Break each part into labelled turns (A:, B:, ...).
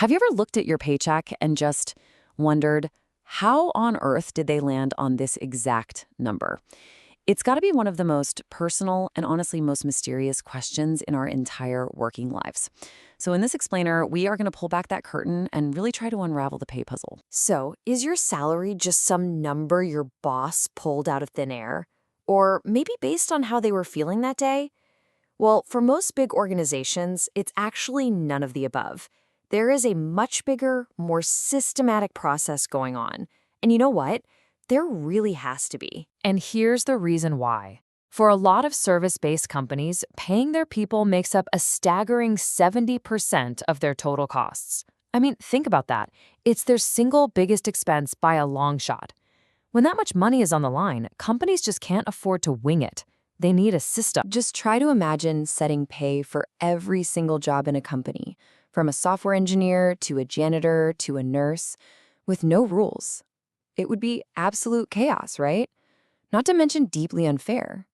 A: Have you ever looked at your paycheck and just wondered, how on earth did they land on this exact number? It's got to be one of the most personal and honestly most mysterious questions in our entire working lives. So in this explainer, we are going to pull back that curtain and really try to unravel the pay puzzle.
B: So, is your salary just some number your boss pulled out of thin air? Or maybe based on how they were feeling that day? Well, for most big organizations, it's actually none of the above. There is a much bigger, more systematic process going on. And you know what? There really has to be.
C: And here's the reason why. For a lot of service-based companies, paying their people makes up a staggering 70% of their total costs. I mean, think about that. It's their single biggest expense by a long shot. When that much money is on the line, companies just can't afford to wing it. They need a system.
B: Just try to imagine setting pay for every single job in a company, from a software engineer to a janitor to a nurse, with no rules. It would be absolute chaos, right? Not to mention deeply unfair.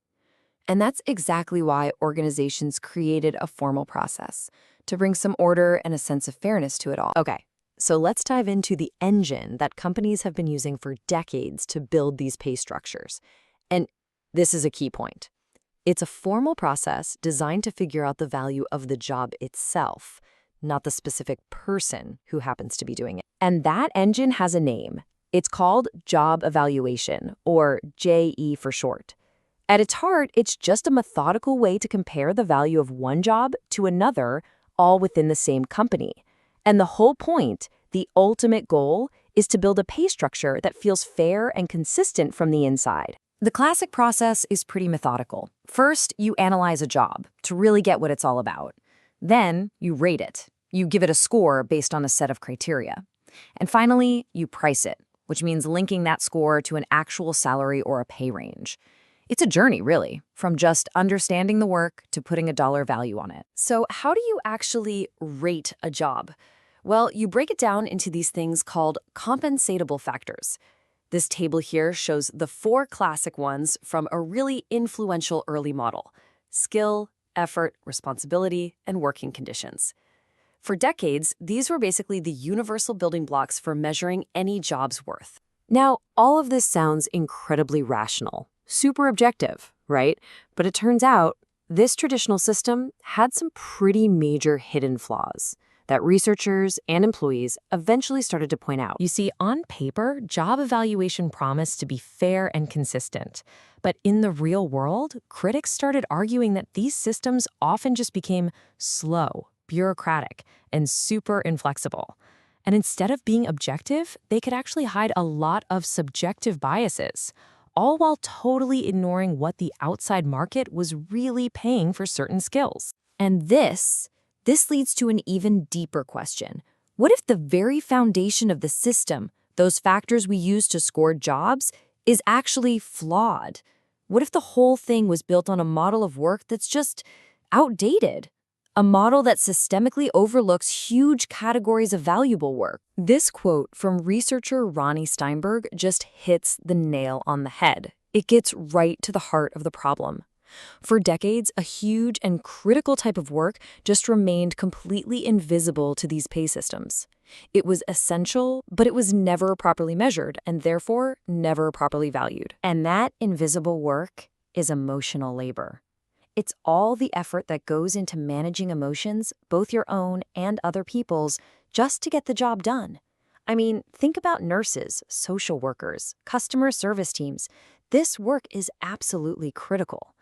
B: And that's exactly why organizations created a formal process, to bring some order and a sense of fairness to it all. Okay, so let's dive into the engine that companies have been using for decades to build these pay structures. And this is a key point. It's a formal process designed to figure out the value of the job itself, not the specific person who happens to be doing it. And that engine has a name. It's called job evaluation, or JE for short. At its heart, it's just a methodical way to compare the value of one job to another, all within the same company. And the whole point, the ultimate goal, is to build a pay structure that feels fair and consistent from the inside. The classic process is pretty methodical. First, you analyze a job to really get what it's all about. Then, you rate it. You give it a score based on a set of criteria. And finally, you price it, which means linking that score to an actual salary or a pay range. It's a journey, really, from just understanding the work to putting a dollar value on it. So how do you actually rate a job? Well, you break it down into these things called compensatable factors. This table here shows the 4 classic ones from a really influential early model: skill, effort, responsibility, and working conditions. For decades, these were basically the universal building blocks for measuring any job's worth. Now, all of this sounds incredibly rational, super objective, right? But it turns out this traditional system had some pretty major hidden flaws that researchers and employees eventually started to point out.
C: You see, on paper, job evaluation promised to be fair and consistent. But in the real world, critics started arguing that these systems often just became slow, bureaucratic, and super inflexible. And instead of being objective, they could actually hide a lot of subjective biases, all while totally ignoring what the outside market was really paying for certain skills.
B: And this leads to an even deeper question. What if the very foundation of the system, those factors we use to score jobs, is actually flawed? What if the whole thing was built on a model of work that's just outdated? A model that systemically overlooks huge categories of valuable work. This quote from researcher Ronnie Steinberg just hits the nail on the head. It gets right to the heart of the problem. For decades, a huge and critical type of work just remained completely invisible to these pay systems. It was essential, but it was never properly measured and therefore never properly valued. And that invisible work is emotional labor. It's all the effort that goes into managing emotions, both your own and other people's, just to get the job done. I mean, think about nurses, social workers, customer service teams. This work is absolutely critical.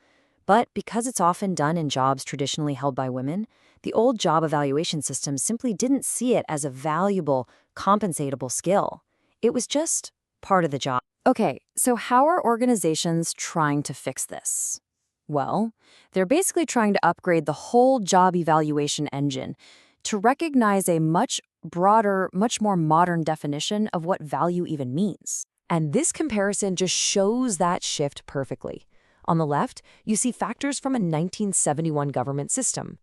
B: But because it's often done in jobs traditionally held by women, the old job evaluation system simply didn't see it as a valuable, compensatable skill. It was just part of the job. Okay, so how are organizations trying to fix this? Well, they're basically trying to upgrade the whole job evaluation engine to recognize a much broader, much more modern definition of what value even means. And this comparison just shows that shift perfectly. On the left, you see factors from a 1971 government system.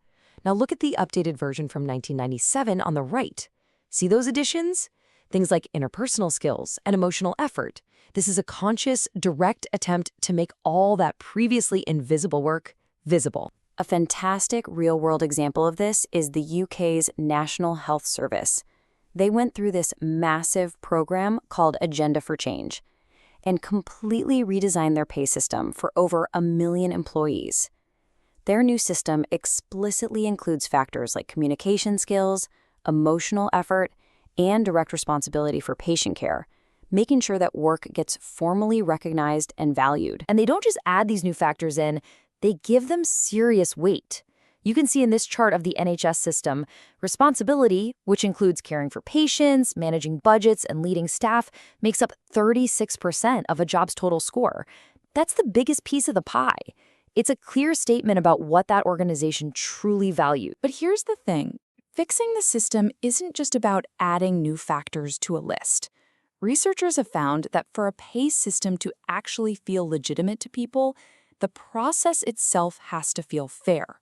B: Now look at the updated version from 1997 on the right. See those additions? Things like interpersonal skills and emotional effort. This is a conscious, direct attempt to make all that previously invisible work visible. A fantastic real-world example of this is the UK's National Health Service. They went through this massive program called Agenda for Change and completely redesigned their pay system for over 1 million employees. Their new system explicitly includes factors like communication skills, emotional effort, and direct responsibility for patient care, making sure that work gets formally recognized and valued.
C: And they don't just add these new factors in, they give them serious weight. You can see in this chart of the NHS system, responsibility, which includes caring for patients, managing budgets, and leading staff, makes up 36% of a job's total score. That's the biggest piece of the pie. It's a clear statement about what that organization truly values.
D: But here's the thing. Fixing the system isn't just about adding new factors to a list. Researchers have found that for a pay system to actually feel legitimate to people, the process itself has to feel fair.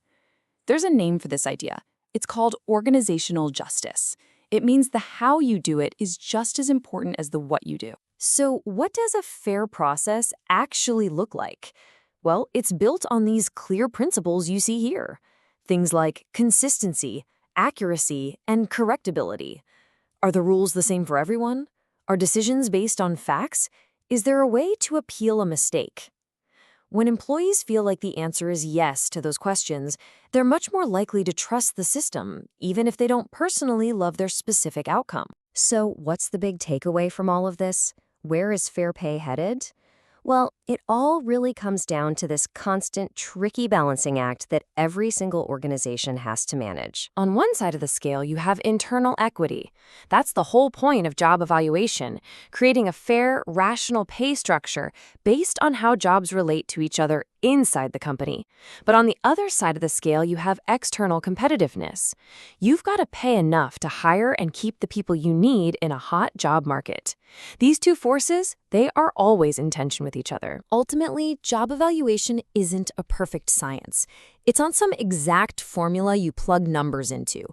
D: There's a name for this idea. It's called organizational justice. It means the how you do it is just as important as the what you do.
C: So what does a fair process actually look like? Well, it's built on these clear principles you see here. Things like consistency, accuracy, and correctability. Are the rules the same for everyone? Are decisions based on facts? Is there a way to appeal a mistake? When employees feel like the answer is yes to those questions, they're much more likely to trust the system, even if they don't personally love their specific outcome.
B: So what's the big takeaway from all of this? Where is fair pay headed? Well, it all really comes down to this constant, tricky balancing act that every single organization has to manage.
A: On one side of the scale, you have internal equity. That's the whole point of job evaluation, creating a fair, rational pay structure based on how jobs relate to each other inside the company. But on the other side of the scale, you have external competitiveness. You've got to pay enough to hire and keep the people you need in a hot job market. These two forces, they are always in tension with each other.
C: Ultimately, job evaluation isn't a perfect science. It's not some exact formula you plug numbers into.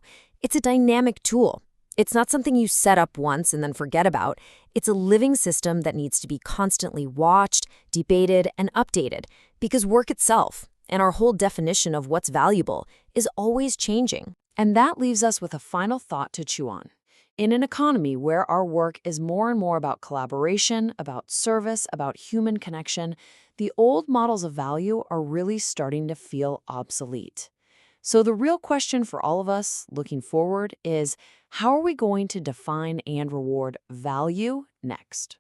C: It's a dynamic tool. It's not something you set up once and then forget about. It's a living system that needs to be constantly watched, debated, and updated, because work itself, and our whole definition of what's valuable, is always changing.
A: And that leaves us with a final thought to chew on. In an economy where our work is more and more about collaboration, about service, about human connection, the old models of value are really starting to feel obsolete. So the real question for all of us looking forward is, how are we going to define and reward value next?